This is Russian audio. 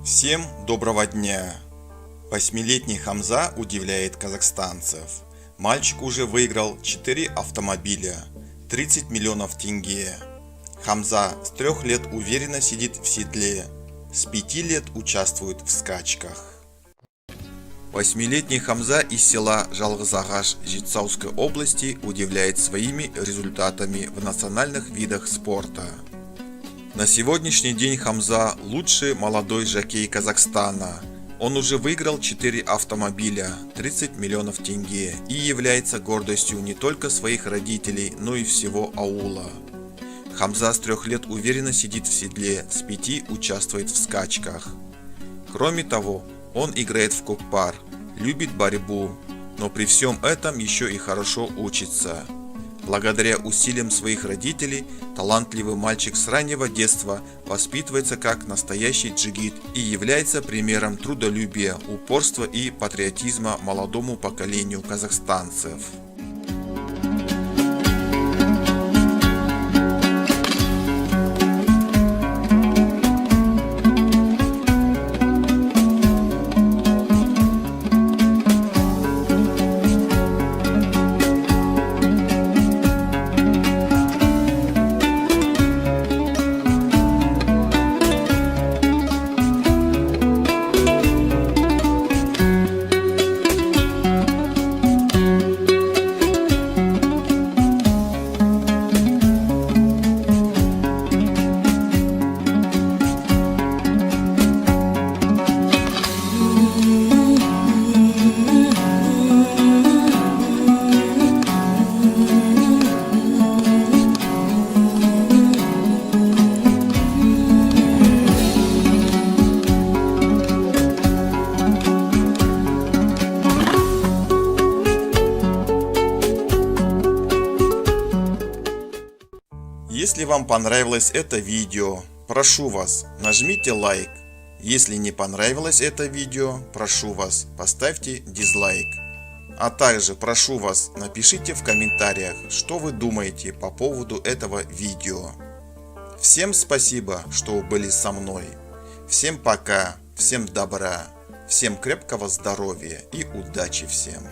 Всем доброго дня! Восьмилетний Хамза удивляет казахстанцев. Мальчик уже выиграл 4 автомобиля, 30 миллионов тенге. Хамза с 3 лет уверенно сидит в седле, с 5 лет участвует в скачках. Восьмилетний Хамза из села Жалгызагаш Жетысауской области удивляет своими результатами в национальных видах спорта. На сегодняшний день Хамза – лучший молодой жокей Казахстана. Он уже выиграл 4 автомобиля, 30 миллионов тенге и является гордостью не только своих родителей, но и всего аула. Хамза с 3 лет уверенно сидит в седле, с 5 участвует в скачках. Кроме того, он играет в кокпар, любит борьбу, но при всем этом еще и хорошо учится. Благодаря усилиям своих родителей, талантливый мальчик с раннего детства воспитывается как настоящий джигит и является примером трудолюбия, упорства и патриотизма молодому поколению казахстанцев. Если вам понравилось это видео, прошу вас, нажмите лайк. Если не понравилось это видео, прошу вас, поставьте дизлайк. А также прошу вас, напишите в комментариях, что вы думаете по поводу этого видео. Всем спасибо, что были со мной. Всем пока, всем добра, всем крепкого здоровья и удачи всем.